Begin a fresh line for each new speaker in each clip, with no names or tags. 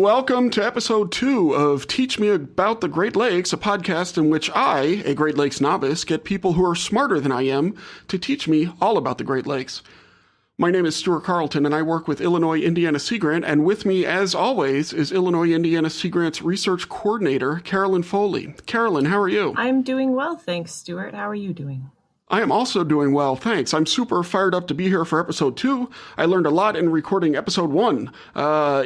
Welcome to episode 2 of Teach Me About the Great Lakes, a podcast in which I, a Great Lakes novice, get people who are smarter than I am to teach me all about the Great Lakes. My name is Stuart Carlton, and I work with Illinois Indiana Sea Grant, and with me, as always, is Illinois Indiana Sea Grant's research coordinator, Carolyn Foley. Carolyn, how are you?
I'm doing well, thanks, Stuart. How are you doing?
I am also doing well, thanks. I'm super fired up to be here for episode 2. I learned a lot in recording episode 1.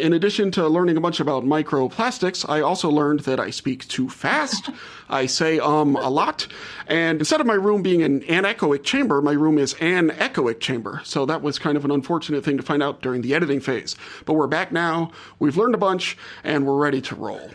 In addition to learning a bunch about microplastics, I also learned that I speak too fast. I say a lot. And instead of my room being an anechoic chamber, my room is an echoic chamber. So that was kind of an unfortunate thing to find out during the editing phase. But we're back now, we've learned a bunch, and we're ready to roll.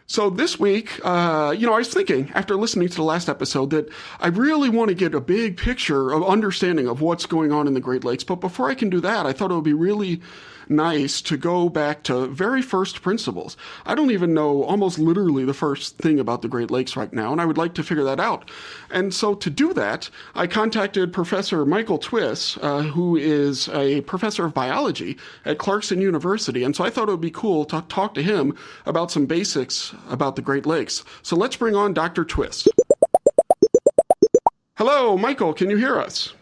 So this week, I was thinking, after listening to the last episode, that I really want to get a big picture of understanding of what's going on in the Great Lakes. But before I can do that, I thought it would be really nice to go back to very first principles. I don't even know almost literally the first thing about the Great Lakes right now, and I would like to figure that out. And so to do that, I contacted Professor Michael Twiss, who is a professor of biology at Clarkson University. And so I thought it would be cool to talk to him about some basics about the Great Lakes. So let's bring on Dr. Twiss. Hello, Michael, can you hear us?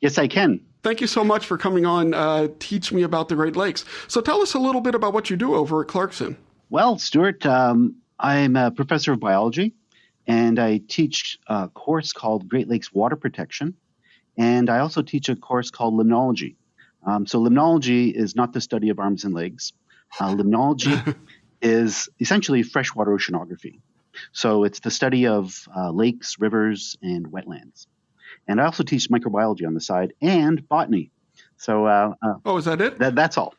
Yes, I can.
Thank you so much for coming on Teach Me About the Great Lakes. So tell us a little bit about what you do over at Clarkson.
Well, Stuart, I'm a professor of biology, and I teach a course called Great Lakes Water Protection, and I also teach a course called Limnology. So limnology is not the study of arms and legs. Limnology is essentially freshwater oceanography. So it's the study of lakes, rivers, and wetlands. And I also teach microbiology on the side and botany. So,
is that it?
That's all.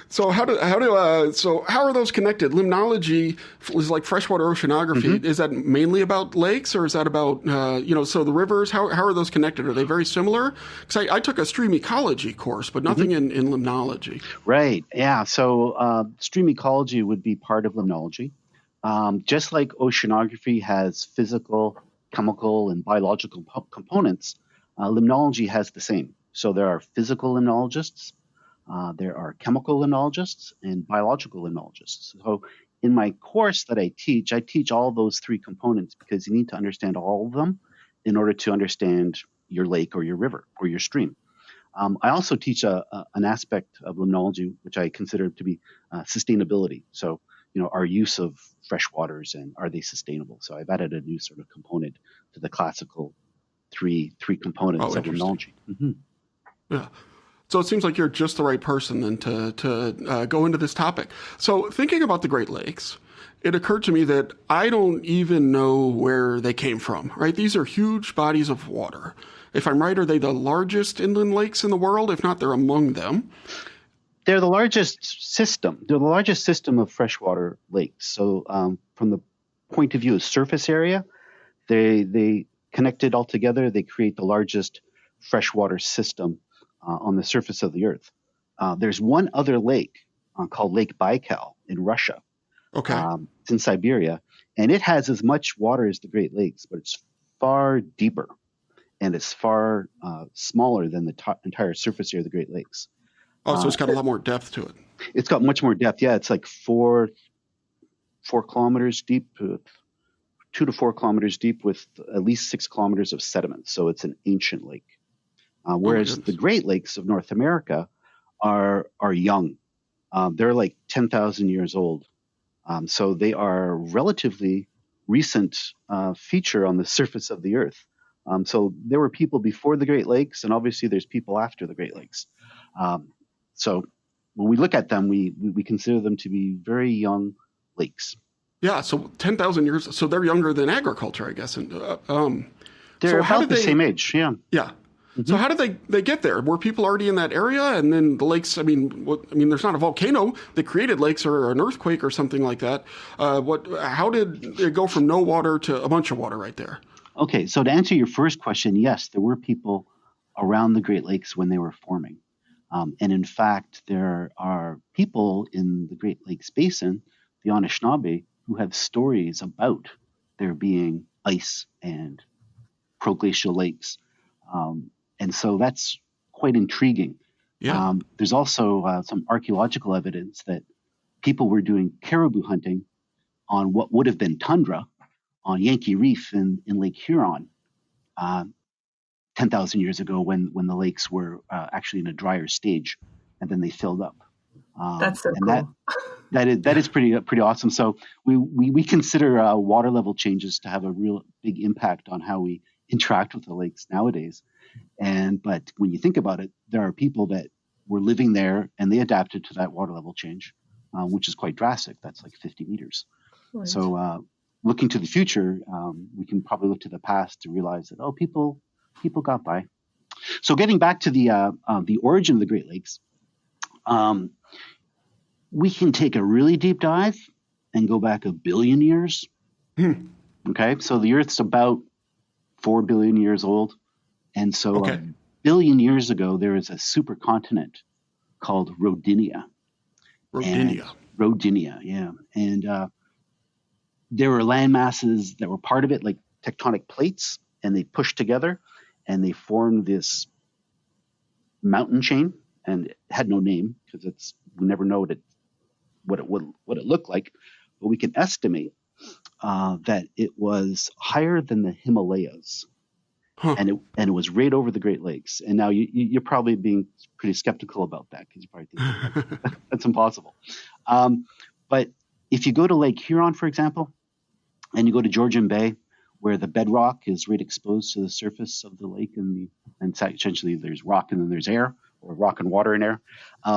So how are those connected? Limnology is like freshwater oceanography. Mm-hmm. Is that mainly about lakes, or is that about so the rivers? How are those connected? Are they very similar? Because I took a stream ecology course, but nothing in limnology.
Right. Yeah. So stream ecology would be part of limnology. Just like oceanography has physical, chemical, and biological components, limnology has the same. So there are physical limnologists, there are chemical limnologists, and biological limnologists. So in my course that I teach all those three components because you need to understand all of them in order to understand your lake or your river or your stream. I also teach an aspect of limnology which I consider to be sustainability. So our use of freshwaters and are they sustainable? So I've added a new sort of component to the classical three components of limnology. Mm-hmm.
Yeah. So it seems like you're just the right person then to go into this topic. So thinking about the Great Lakes, it occurred to me that I don't even know where they came from, right? These are huge bodies of water. If I'm right, are they the largest inland lakes in the world? If not, they're among them.
They're the largest system. They're the largest system of freshwater lakes. So from the point of view of surface area, they connected all together. They create the largest freshwater system on the surface of the earth. There's one other lake called Lake Baikal in Russia.
Okay.
It's in Siberia, and it has as much water as the Great Lakes, but it's far deeper, and it's far smaller than the entire surface area of the Great Lakes.
Oh, so it's got a lot more depth to it.
It's got much more depth. Yeah, it's like 4 kilometers deep, 2 to 4 kilometers deep with at least 6 kilometers of sediment. So it's an ancient lake. Whereas the Great Lakes of North America are young. They're like 10,000 years old. So they are a relatively recent feature on the surface of the earth. So there were people before the Great Lakes, and obviously there's people after the Great Lakes. So when we look at them, we consider them to be very young lakes.
Yeah, so 10,000 years. So they're younger than agriculture, I guess. And
they're about the same age. Yeah.
Yeah. Mm-hmm. So how did they get there? Were people already in that area? And then the lakes, there's not a volcano that created lakes or an earthquake or something like that. How did it go from no water to a bunch of water right there?
Okay, so to answer your first question, yes, there were people around the Great Lakes when they were forming. And in fact, there are people in the Great Lakes Basin, the Anishinaabe, who have stories about there being ice and proglacial lakes. And so that's quite intriguing.
Yeah.
There's also some archaeological evidence that people were doing caribou hunting on what would have been tundra on Yankee Reef in Lake Huron uh, 10,000 years ago when the lakes were actually in a drier stage, and then they filled up.
That's so
And
cool.
that is pretty awesome. So we consider water level changes to have a real big impact on how we interact with the lakes nowadays. But when you think about it, there are people that were living there and they adapted to that water level change, which is quite drastic. That's like 50 meters.
Right.
So looking to the future, we can probably look to the past to realize that people got by. So getting back to the origin of the Great Lakes, um, we can take a really deep dive and go back 1 billion years. Okay, so the Earth's about 4 billion years old, and so
Okay.
1 billion years ago there was a supercontinent called Rodinia. And
Rodinia.
Rodinia, yeah, and there were land masses that were part of it, like tectonic plates, and they pushed together, and they formed this mountain chain, and it had no name because we never know what it looked like, but we can estimate that it was higher than the Himalayas,
Huh.
and it was right over the Great Lakes. And now you're probably being pretty skeptical about that because you probably think that's impossible. But if you go to Lake Huron, for example, and you go to Georgian Bay, where the bedrock is right exposed to the surface of the lake, and essentially there's rock and then there's air, or rock and water and air,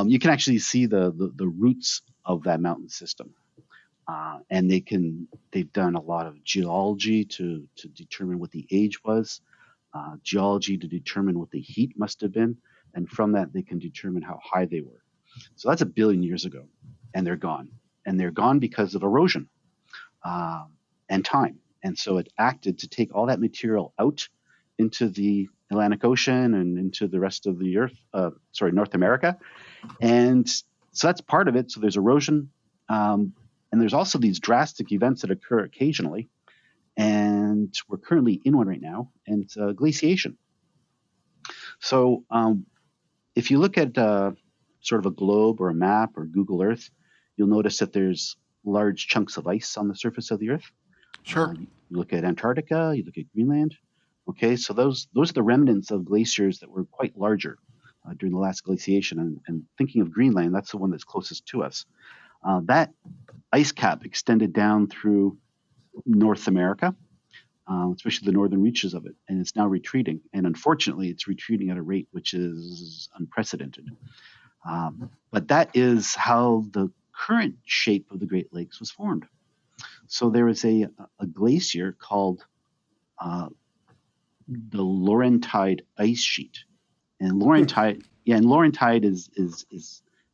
you can actually see the roots of that mountain system. And they've done a lot of geology to determine what the age was, geology to determine what the heat must have been, and from that they can determine how high they were. So that's 1 billion years ago, and they're gone, because of erosion and time. And so it acted to take all that material out into the Atlantic Ocean and into the rest of the Earth, North America. And so that's part of it. So there's erosion. And there's also these drastic events that occur occasionally. And we're currently in one right now, and it's glaciation. So if you look at sort of a globe or a map or Google Earth, you'll notice that there's large chunks of ice on the surface of the Earth.
Sure.
You look at Antarctica, you look at Greenland. Okay, so those are the remnants of glaciers that were quite larger during the last glaciation. And thinking of Greenland, that's the one that's closest to us. That ice cap extended down through North America, especially the northern reaches of it, and it's now retreating. And unfortunately, it's retreating at a rate which is unprecedented. But that is how the current shape of the Great Lakes was formed. So there is a glacier called the Laurentide ice sheet, and Laurentide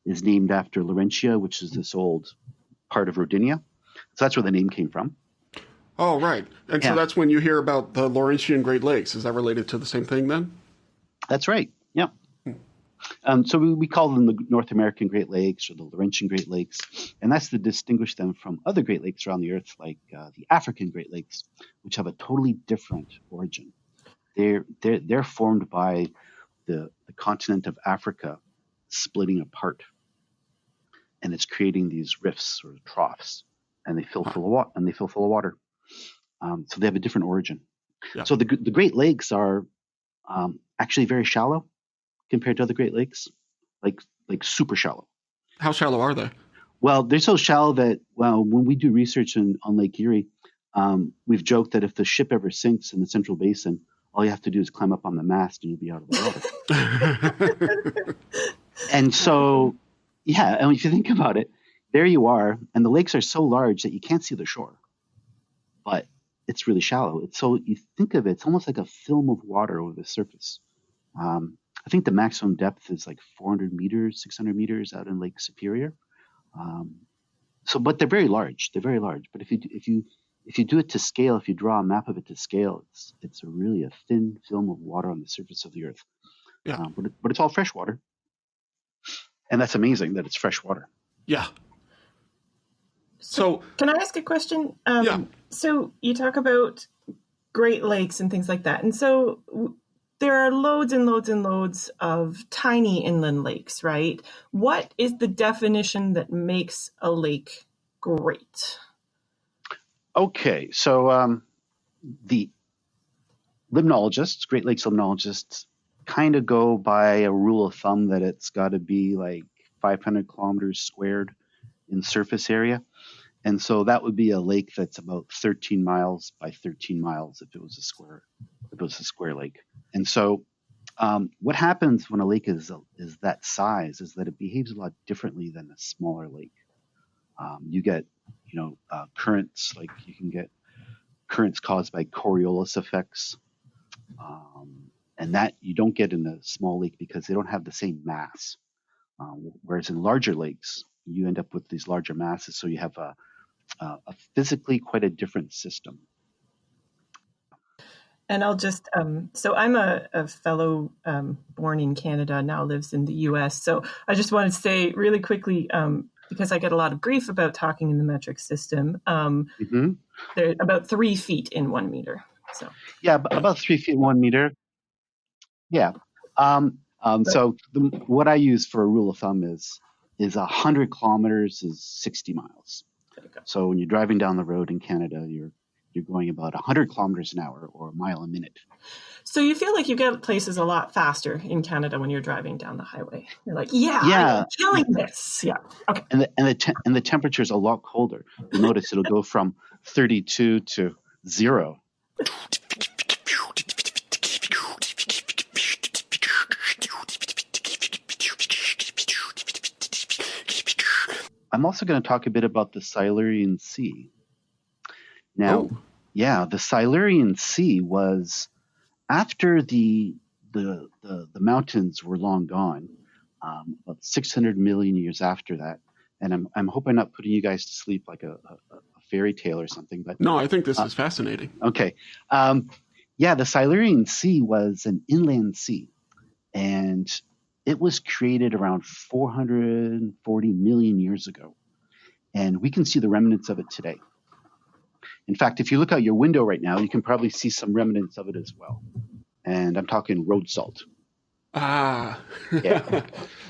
is named after Laurentia, which is this old part of Rodinia. So that's where the name came from.
Oh, right. And so that's when you hear about the Laurentian Great Lakes. Is that related to the same thing then?
That's right. Yeah. So we call them the North American Great Lakes or the Laurentian Great Lakes, and that's to distinguish them from other Great Lakes around the Earth, like the African Great Lakes, which have a totally different origin. They're formed by the continent of Africa splitting apart, and it's creating these rifts or troughs, and they fill full of water. So they have a different origin.
Yeah.
So the Great Lakes are actually very shallow compared to other Great Lakes, like super shallow.
How shallow are they?
Well, they're so shallow that when we do research on Lake Erie, we've joked that if the ship ever sinks in the Central Basin, all you have to do is climb up on the mast and you'll be out of the water. And so, yeah, and if you think about it, there you are, and the lakes are so large that you can't see the shore, but it's really shallow. So you think of it, it's almost like a film of water over the surface. I think the maximum depth is like 400 meters, 600 meters out in Lake Superior. But they're very large. They're very large. But if you do it to scale, if you draw a map of it to scale, it's really a thin film of water on the surface of the Earth.
Yeah.
But it's all fresh water, and that's amazing that it's fresh water.
Yeah. So
can I ask a question?
Yeah.
So you talk about Great Lakes and things like that, and so there are loads and loads and loads of tiny inland lakes, right? What is the definition that makes a lake great?
Okay, so the limnologists, Great Lakes limnologists, kind of go by a rule of thumb that it's got to be like 500 kilometers squared in surface area. And so that would be a lake that's about 13 miles by 13 miles if it was a square lake. And so what happens when a lake is that size is that it behaves a lot differently than a smaller lake. You get, currents, like you can get currents caused by Coriolis effects. And that you don't get in a small lake because they don't have the same mass. Whereas in larger lakes, you end up with these larger masses. So you have a physically quite a different system.
And I'll just, so I'm a fellow born in Canada, now lives in the US. So I just want to say really quickly, because I get a lot of grief about talking in the metric system, they're about 3 feet in 1 meter. So
yeah, about 3 feet, 1 meter. Yeah. What I use for a rule of thumb is 100 kilometers is 60 miles. So when you're driving down the road in Canada, you're going about 100 kilometers an hour or a mile a minute.
So you feel like you get places a lot faster in Canada when you're driving down the highway. You're like, I'm killing this. Yeah. Okay.
And the temperature is a lot colder. You'll notice it'll go from 32 to 0. I'm also going to talk a bit about the Silurian Sea. Now, the Silurian Sea was after the mountains were long gone, about 600 million years after that. And I'm hoping I'm not putting you guys to sleep like a fairy tale or something. But
no, I think this is fascinating.
Okay, the Silurian Sea was an inland sea, and it was created around 440 million years ago, and we can see the remnants of it today. In fact, if you look out your window right now, you can probably see some remnants of it as well. And I'm talking road salt.
Ah.
Yeah.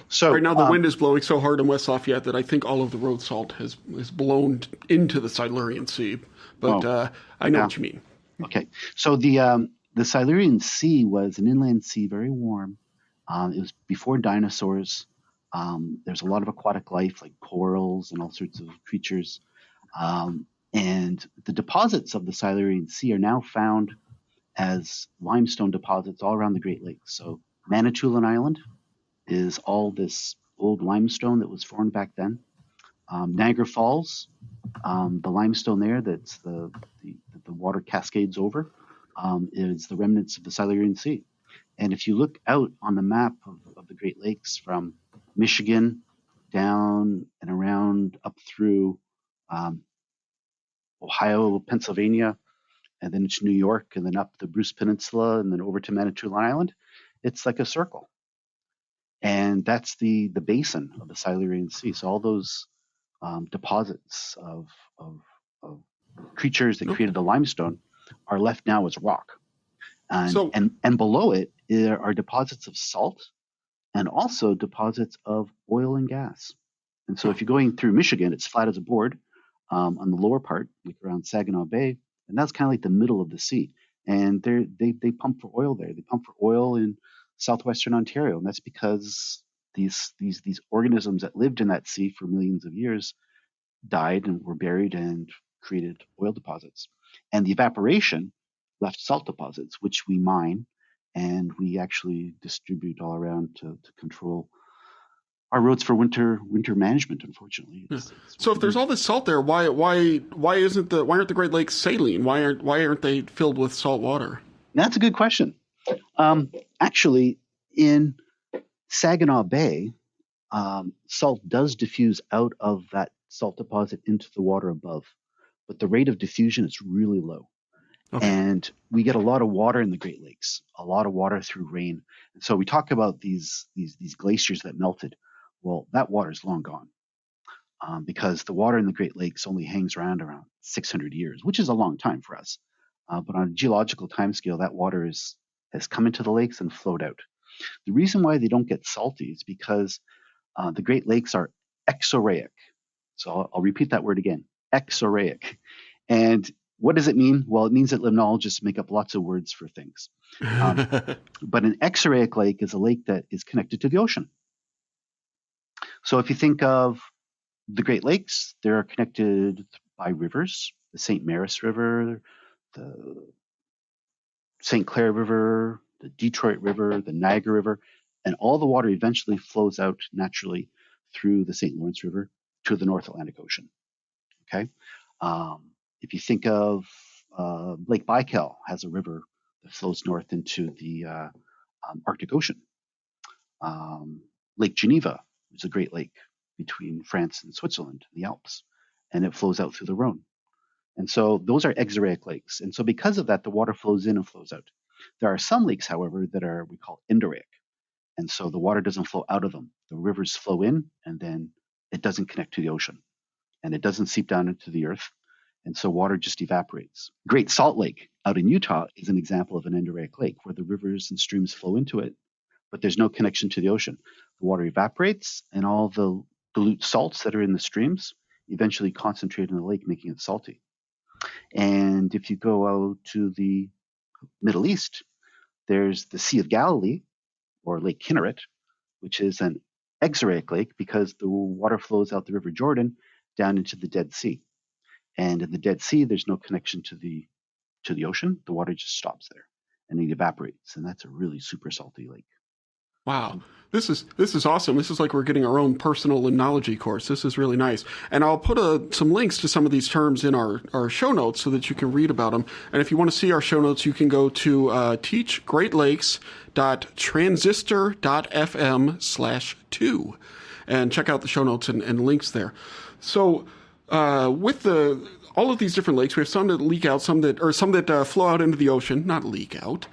So
right now the wind is blowing so hard in West Lafayette that I think all of the road salt is blown into the Silurian Sea. But I know what you mean.
Okay. So the Silurian Sea was an inland sea, very warm. It was before dinosaurs. There's a lot of aquatic life like corals and all sorts of creatures. And the deposits of the Silurian Sea are now found as limestone deposits all around the Great Lakes. So Manitoulin Island is all this old limestone that was formed back then. Niagara Falls, the limestone there that's the water cascades over, is the remnants of the Silurian Sea. And if you look out on the map of the Great Lakes from Michigan down and around up through Ohio, Pennsylvania, and then it's New York, and then up the Bruce Peninsula, and then over to Manitoulin Island, it's like a circle. And that's the basin of the Silurian Sea. So all those deposits of creatures that created the limestone are left now as rock. And below it there are deposits of salt and also deposits of oil and gas. And so if you're going through Michigan, it's flat as a board on the lower part, like around Saginaw Bay, and that's kind of like the middle of the sea. And they pump for oil there. They pump for oil in southwestern Ontario, and that's because these organisms that lived in that sea for millions of years died and were buried and created oil deposits. And the evaporation left salt deposits, which we mine and we actually distribute all around to control our roads for winter management. Unfortunately, it's
so if there's all this salt there, why aren't the Great Lakes saline? Why aren't they filled with salt water?
That's a good question. Actually, in Saginaw Bay, salt does diffuse out of that salt deposit into the water above, but the rate of diffusion is really low. Okay. And we get a lot of water in the Great Lakes, a lot of water through rain. And so we talk about these glaciers that melted. Well, that water is long gone because the water in the Great Lakes only hangs around 600 years, which is a long time for us. But on a geological timescale, that water is has come into the lakes and flowed out. The reason why they don't get salty is because the Great Lakes are exorheic. So I'll repeat that word again, exorheic. And what does it mean? Well, it means that limnologists make up lots of words for things. But an exorheic lake is a lake that is connected to the ocean. So if you think of the Great Lakes, they're connected by rivers, the St. Mary's River, the St. Clair River, the Detroit River, the Niagara River, and all the water eventually flows out naturally through the St. Lawrence River to the North Atlantic Ocean. Okay, if you think of Lake Baikal, has a river that flows north into the Arctic Ocean. Lake Geneva is a great lake between France and Switzerland, the Alps, and it flows out through the Rhone. And so those are exorheic lakes. And so because of that, the water flows in and flows out. There are some lakes, however, that are we call endorheic. And so the water doesn't flow out of them. The rivers flow in and then it doesn't connect to the ocean and it doesn't seep down into the earth. And so water just evaporates. Great Salt Lake out in Utah is an example of an endorheic lake where the rivers and streams flow into it, but there's no connection to the ocean. The water evaporates and all the dilute salts that are in the streams eventually concentrate in the lake, making it salty. And if you go out to the Middle East, there's the Sea of Galilee, or Lake Kinneret, which is an exorheic lake because the water flows out the River Jordan down into the Dead Sea. And in the Dead Sea, there's no connection to the ocean. The water just stops there and it evaporates. And that's a really super salty lake.
Wow. This is awesome. This is like we're getting our own personal limnology course. This is really nice. And I'll put some links to some of these terms in our show notes so that you can read about them. And if you want to see our show notes, you can go to teachgreatlakes.transistor.fm/2 and check out the show notes and links there. So with all of these different lakes, we have some that leak out, some that flow out into the ocean, not leak out,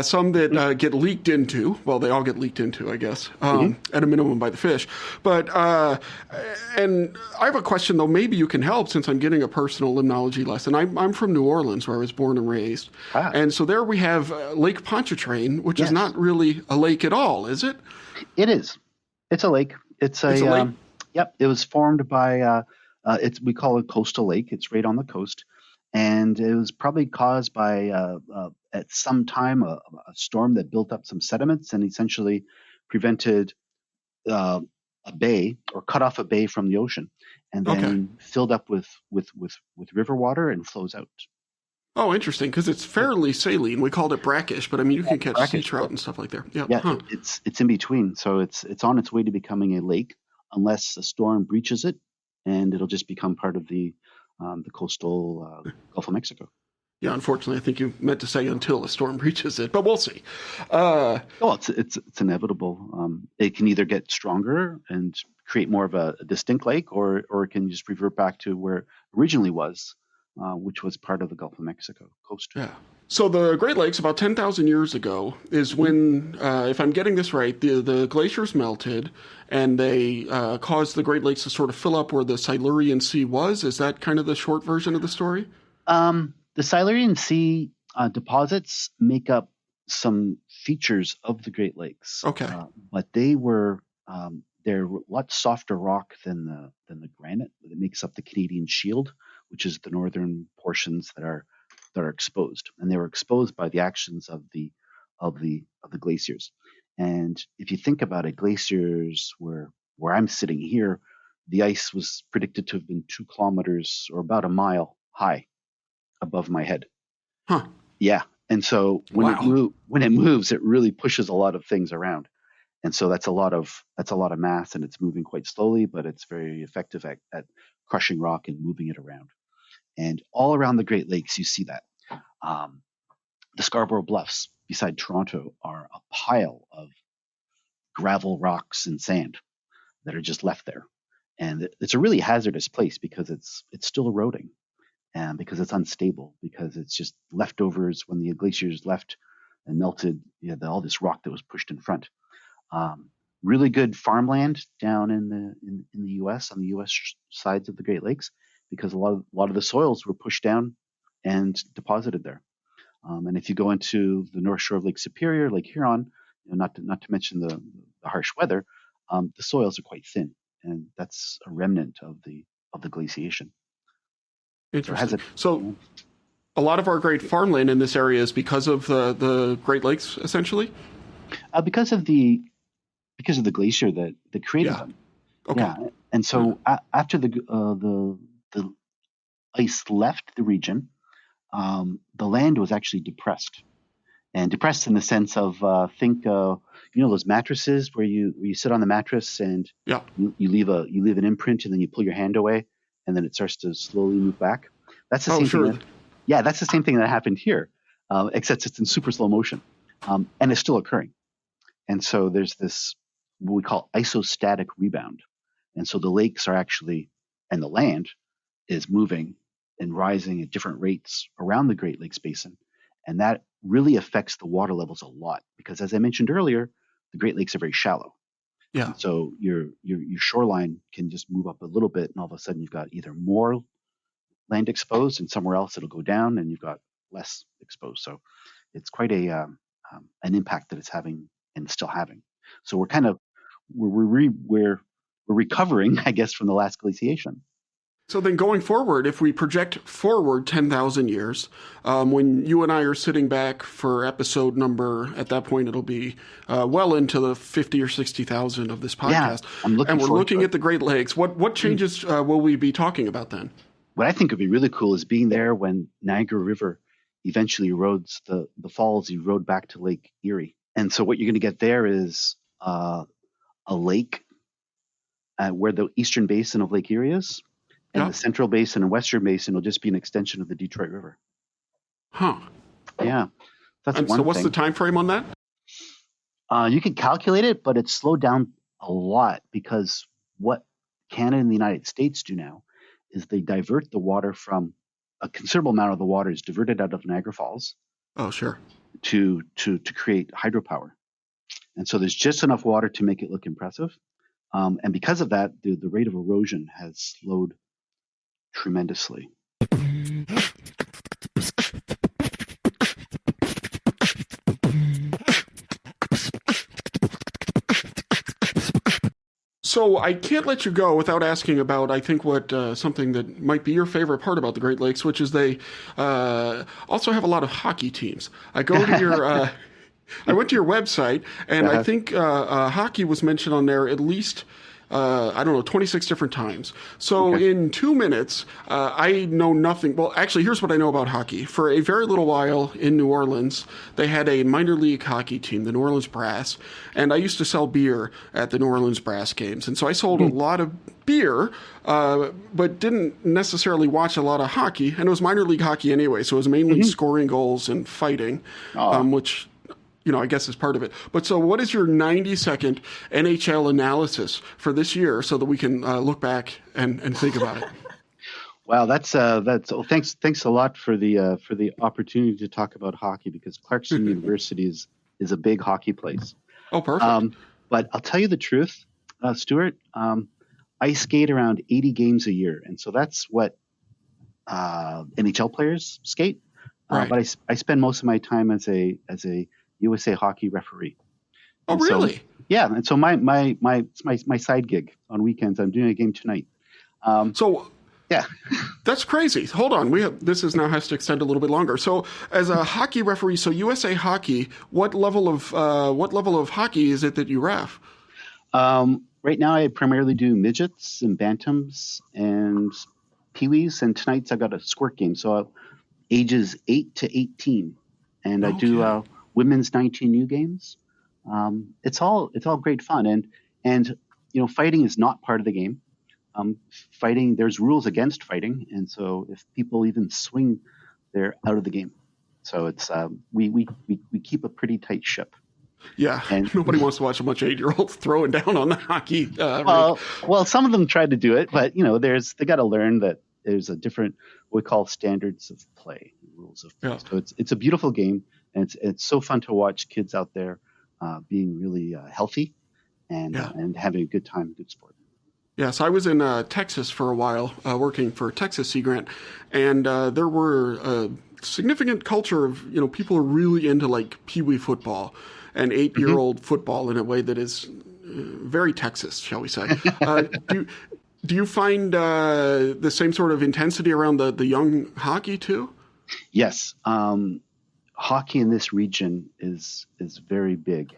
some that get leaked into. Well, they all get leaked into, I guess, at a minimum by the fish. But and I have a question, though. Maybe you can help since I'm getting a personal limnology lesson. I'm from New Orleans, where I was born and raised, and so there we have Lake Pontchartrain, which is not really a lake at all, is it?
It is. It's a lake. It's a lake. Yep. It was formed by. We call it a coastal lake. It's right on the coast, and it was probably caused by at some time a storm that built up some sediments and essentially prevented a bay or cut off a bay from the ocean, and then filled up with river water and flows out.
Oh, interesting, because it's fairly saline. We called it brackish, but I mean you can catch sea trout and stuff like that.
Yeah, it's in between, so it's on its way to becoming a lake unless a storm breaches it. And it'll just become part of the coastal Gulf of Mexico.
Yeah, unfortunately, I think you meant to say until a storm reaches it, but we'll see.
It's inevitable. It can either get stronger and create more of a distinct lake, or it can just revert back to where it originally was, which was part of the Gulf of Mexico coast.
Yeah. So the Great Lakes, about 10,000 years ago, is when, if I'm getting this right, the glaciers melted and they caused the Great Lakes to sort of fill up where the Silurian Sea was. Is that kind of the short version of the story?
The Silurian Sea deposits make up some features of the Great Lakes.
Okay.
But they're a lot softer rock than the granite that makes up the Canadian Shield, which is the northern portions that are exposed, and they were exposed by the actions of the glaciers. And if you think about it, glaciers where I'm sitting here, the ice was predicted to have been 2 kilometers or about a mile high above my head.
Huh.
Yeah. And so when it moves, it really pushes a lot of things around. And so that's a lot of mass, and it's moving quite slowly, but it's very effective at crushing rock and moving it around. And all around the Great Lakes, you see that. The Scarborough Bluffs beside Toronto are a pile of gravel, rocks, and sand that are just left there. And it's a really hazardous place because it's still eroding, and because it's unstable, because it's just leftovers when the glaciers left and melted, all this rock that was pushed in front. Really good farmland down in the U.S. on the U.S. sides of the Great Lakes, because a lot of the soils were pushed down and deposited there. And if you go into the north shore of Lake Superior, Lake Huron, not to mention the harsh weather, the soils are quite thin, and that's a remnant of the glaciation. So it has
Interesting. So a lot of our great farmland in this area is because of the Great Lakes, essentially.
Because of the glacier that created them.
Okay.
Yeah, and so after the ice left the region, the land was actually depressed, and depressed in the sense of think those mattresses where you sit on the mattress and you leave an imprint and then you pull your hand away and then it starts to slowly move back. That's the same thing. That's the same thing that happened here, except it's in super slow motion, and it's still occurring. And so there's this what we call isostatic rebound, and so the lakes are actually, and the land is moving and rising at different rates around the Great Lakes Basin. And that really affects the water levels a lot because, as I mentioned earlier, the Great Lakes are very shallow.
Yeah.
And so your shoreline can just move up a little bit, and all of a sudden you've got either more land exposed, and somewhere else it'll go down, and you've got less exposed. So it's quite an impact that it's having and still having. So we're kind of we're recovering, I guess, from the last glaciation.
So then going forward, if we project forward 10,000 years, when you and I are sitting back for episode number, at that point it'll be well into the 50 or 60,000 of this podcast.
Yeah,
and we're looking at the Great Lakes. What changes will we be talking about then?
What I think would be really cool is being there when Niagara River eventually erodes the falls, erode back to Lake Erie. And so what you're going to get there is a lake where the eastern basin of Lake Erie is. And the central basin and western basin will just be an extension of the Detroit River.
Huh.
Yeah. That's
and
one
so what's
thing.
the time frame on that?
You can calculate it, but it's slowed down a lot because what Canada and the United States do now is they divert the water from a considerable amount of the water is diverted out of Niagara Falls.
Oh, sure.
To create hydropower. And so there's just enough water to make it look impressive. And because of that, the rate of erosion has slowed tremendously.
So I can't let you go without asking about, I think, what something that might be your favorite part about the Great Lakes, which is they also have a lot of hockey teams. I go to your, I went to your website, and I think hockey was mentioned on there at least 26 different times. So in 2 minutes, I know nothing. Well, actually, here's what I know about hockey. For a very little while in New Orleans, they had a minor league hockey team, the New Orleans Brass, and I used to sell beer at the New Orleans Brass games. And so I sold a lot of beer, but didn't necessarily watch a lot of hockey. And it was minor league hockey anyway, so it was mainly scoring goals and fighting, which... I guess is part of it. But so what is your 90-second NHL analysis for this year so that we can look back and think about it?
Wow, that's thanks a lot for the opportunity to talk about hockey because Clarkson University is a big hockey place.
Oh, perfect.
But I'll tell you the truth, Stuart. I skate around 80 games a year, and so that's what NHL players skate.
Right.
But I spend most of my time as a USA hockey referee.
Oh, really?
So, yeah, and so my side gig on weekends. I'm doing a game tonight. Yeah,
that's crazy. Hold on, this now has to extend a little bit longer. So, as a hockey referee, so USA Hockey, what level of hockey is it that you ref?
Right now, I primarily do midgets and bantams and peewees, and tonight's I got a squirt game, so ages 8 to 18, and I do women's 19U games. It's all great fun, and fighting is not part of the game. Fighting, there's rules against fighting, and so if people even swing, they're out of the game. So it's we keep a pretty tight ship.
Yeah, and nobody wants to watch a bunch of 8-year-olds throwing down on the hockey.
Well, some of them tried to do it, but they got to learn that there's a different what we call standards of play, rules of play. Yeah. So it's a beautiful game. And it's so fun to watch kids out there being really healthy and having a good time, good sport.
Yes, I was in Texas for a while working for Texas Sea Grant, and there were significant culture of, people are really into like Pee-wee football and 8-year-old football in a way that is very Texas, shall we say. Do you find the same sort of intensity around the young hockey too?
Yes. Hockey in this region is very big.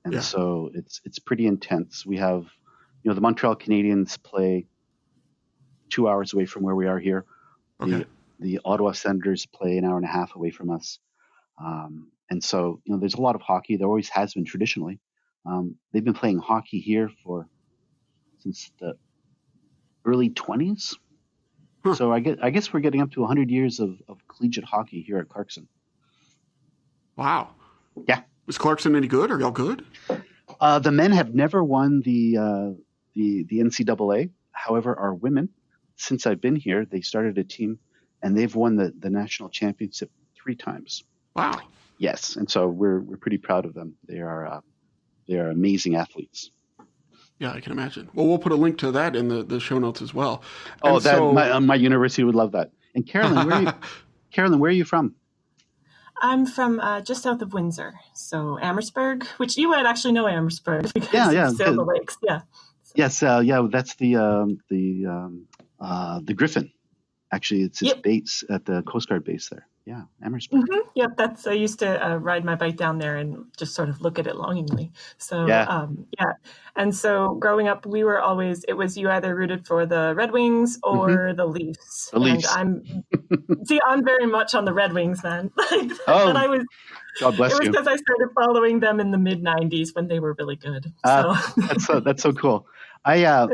And so it's pretty intense. We have, the Montreal Canadiens play 2 hours away from where we are here.
Okay.
The Ottawa Senators play an hour and a half away from us. And so, there's a lot of hockey. There always has been traditionally. They've been playing hockey here since the early 20s. Huh. So I guess we're getting up to 100 years of collegiate hockey here at Clarkson.
Wow.
Yeah.
Was Clarkson any good? Are y'all good?
The men have never won the NCAA. However, our women, since I've been here, they started a team and they've won the national championship 3 times.
Wow.
Yes, and so we're pretty proud of them. They are amazing athletes.
Yeah, I can imagine. Well, we'll put a link to that in the show notes as well.
My university would love that. And Carolyn, where are you from?
I'm from just south of Windsor, so Amherstburg, which you might actually know Amherstburg because of Silver Lakes. Yeah.
Yes, that's the Griffin. Actually, it's its base at the Coast Guard base there. Yeah, Amherstburg.
Mm-hmm. Yep, I used to ride my bike down there and just sort of look at it longingly. So, And so growing up, it was you either rooted for the Red Wings or the Leafs. And I'm very much on the Red Wings, man.
God bless you.
It was because I started following them in the mid-90s when they were really good. So.
That's so cool. I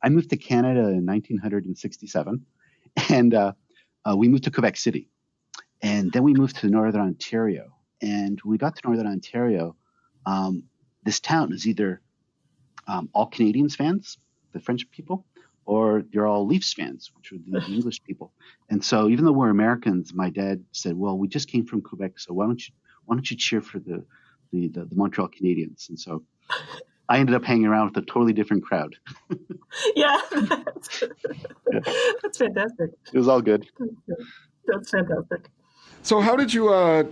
moved to Canada in 1967, and we moved to Quebec City. And then we moved to Northern Ontario. And when we got to Northern Ontario, this town is either all Canadians fans, the French people, or you're all Leafs fans, which are the English people. And so even though we're Americans, my dad said, well, we just came from Quebec, so why don't you cheer for the Montreal Canadiens? And so I ended up hanging around with a totally different crowd.
Yeah. That's fantastic.
It was all good.
That's fantastic.
So how did you, I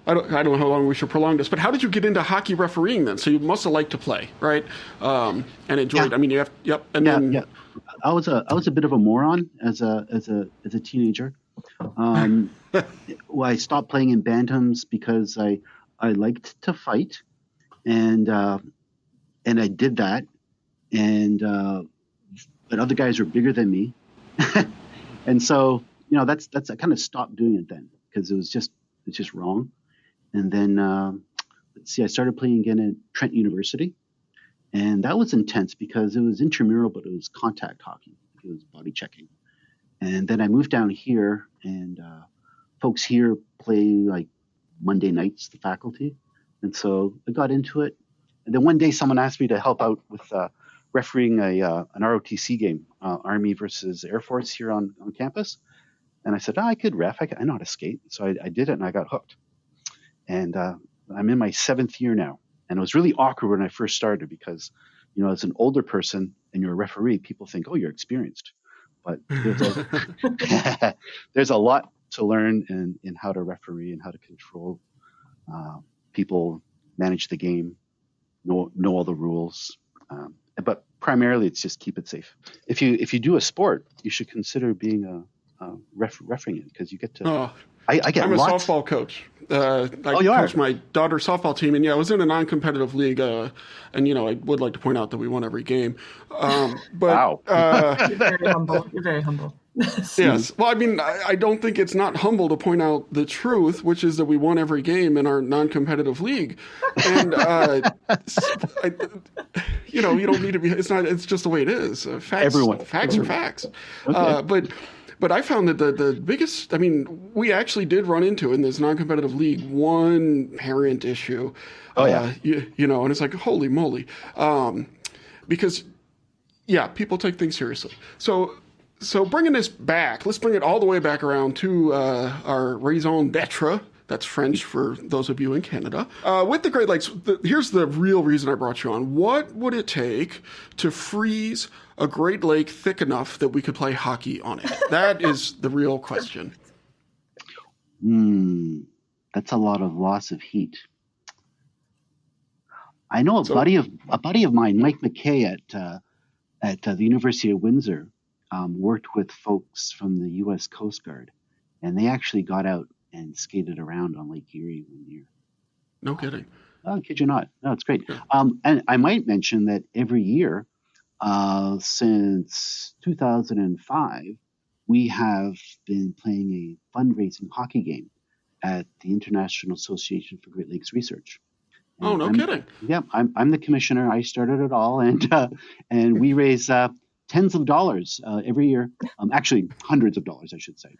don't know how long we should prolong this, but how did you get into hockey refereeing then? So you must have liked to play, right? And enjoyed. Yeah. I mean, then
I was a bit of a moron as a teenager. I stopped playing in bantams because I liked to fight, and I did that, but other guys were bigger than me, and so that's I kind of stopped doing it then because it's just wrong. And then I started playing again at Trent University, and that was intense because it was intramural, but it was contact hockey. It was body checking. And then I moved down here, and folks here play like Monday nights, the faculty, and so I got into it. And then one day someone asked me to help out with refereeing an ROTC game, Army versus Air Force here on campus. And I said, I could ref. I know how to skate. So I did it, and I got hooked. And I'm in my 7th year now. And it was really awkward when I first started because, as an older person and you're a referee, people think, oh, you're experienced. But there's a lot to learn in how to referee and how to control people, manage the game, know all the rules. But primarily, it's just keep it safe. If you do a sport, you should consider being refereeing it because you get to. I get. I'm
a softball coach. I coach my daughter's softball team, and I was in a non-competitive league. And I would like to point out that we won every game. But
wow,
you're very humble. You're very humble.
Yes. Well, I mean, I don't think it's not humble to point out the truth, which is that we won every game in our non-competitive league. And, you don't need to be, it's just the way it is. Facts are facts. Okay. But I found that the biggest, we actually did run into in this non-competitive league one parent issue.
Oh, yeah.
And it's like, holy moly. Because, people take things seriously. So bringing this back, let's bring it all the way back around to our raison d'etre. That's French for those of you in Canada. With the Great Lakes, here's the real reason I brought you on. What would it take to freeze a Great Lake thick enough that we could play hockey on it? That is the real question.
That's a lot of loss of heat. I know a
So,
buddy of mine, Mike McKay at the University of Windsor, worked with folks from the U.S. Coast Guard, and they actually got out and skated around on Lake Erie one year.
no kidding.
Oh, kid you not. No, it's great.
Yeah.
And I might mention that every year since 2005, we have been playing a fundraising hockey game at the International Association for Great Lakes Research.
Oh,
And
no kidding.
I'm the commissioner. I started it all, and we raise tens of dollars every year. Actually, hundreds of dollars, I should say.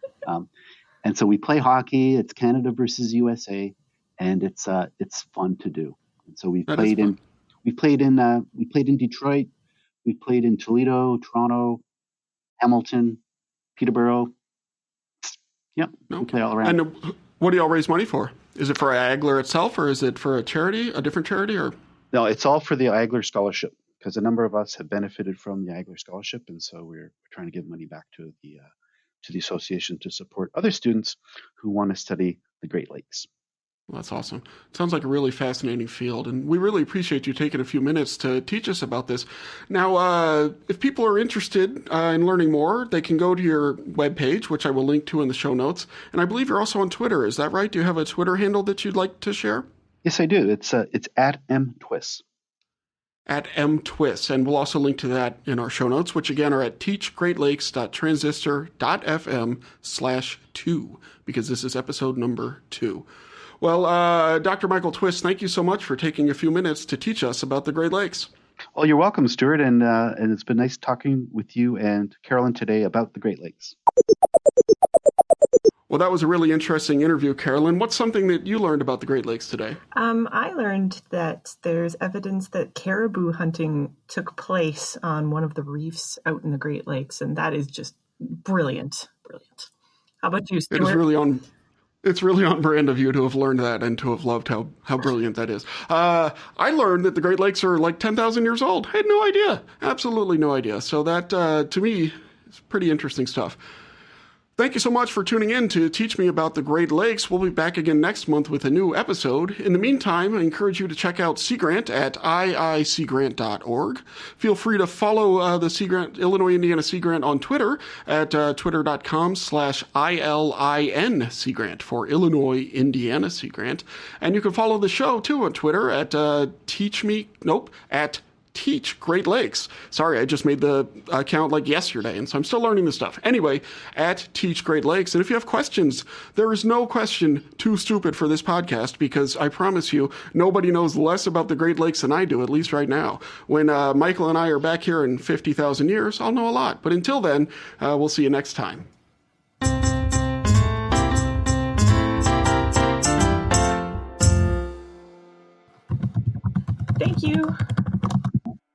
And so we play hockey. It's Canada versus USA, and it's fun to do. And so we played in Detroit, we played in Toledo, Toronto, Hamilton, Peterborough. Yep, we play all around.
And what do y'all raise money for? Is it for Agler itself, or is it for a charity, a different charity, or?
No, it's all for the Agler Scholarship, because a number of us have benefited from the Agler Scholarship, and so we're trying to give money back to the association to support other students who want to study the Great Lakes.
Well, that's awesome. Sounds like a really fascinating field, and we really appreciate you taking a few minutes to teach us about this. Now, if people are interested in learning more, they can go to your webpage, which I will link to in the show notes. And I believe you're also on Twitter. Is that right? Do you have a Twitter handle that you'd like to share?
Yes, I do. It's at mtwis.
At mtwis, and we'll also link to that in our show notes, which again are at teachgreatlakes.transistor.fm/2, because this is episode number 2. Well, Dr. Michael Twist, thank you so much for taking a few minutes to teach us about the Great Lakes.
Well, you're welcome, Stuart, and it's been nice talking with you and Carolyn today about the Great Lakes.
Well, that was a really interesting interview, Carolyn. What's something that you learned about the Great Lakes today?
I learned that there's evidence that caribou hunting took place on one of the reefs out in the Great Lakes, and that is just brilliant. Brilliant. How about you, Stuart?
It's really on brand of you to have learned that and to have loved how brilliant that is. I learned that the Great Lakes are like 10,000 years old. I had no idea. Absolutely no idea. So that, to me, is pretty interesting stuff. Thank you so much for tuning in to teach me about the Great Lakes. We'll be back again next month with a new episode. In the meantime, I encourage you to check out Sea Grant at iicgrant.org. Feel free to follow the Sea Grant, Illinois Indiana Sea Grant on Twitter at twitter.com/ILIN Sea Grant for Illinois Indiana Sea Grant. And you can follow the show too on Twitter at Teach Great Lakes. Sorry, I just made the account like yesterday, and so I'm still learning this stuff. Anyway, at Teach Great Lakes. And if you have questions, there is no question too stupid for this podcast, because I promise you, nobody knows less about the Great Lakes than I do, at least right now. When Michael and I are back here in 50,000 years, I'll know a lot. But until then, we'll see you next time.
Thank you.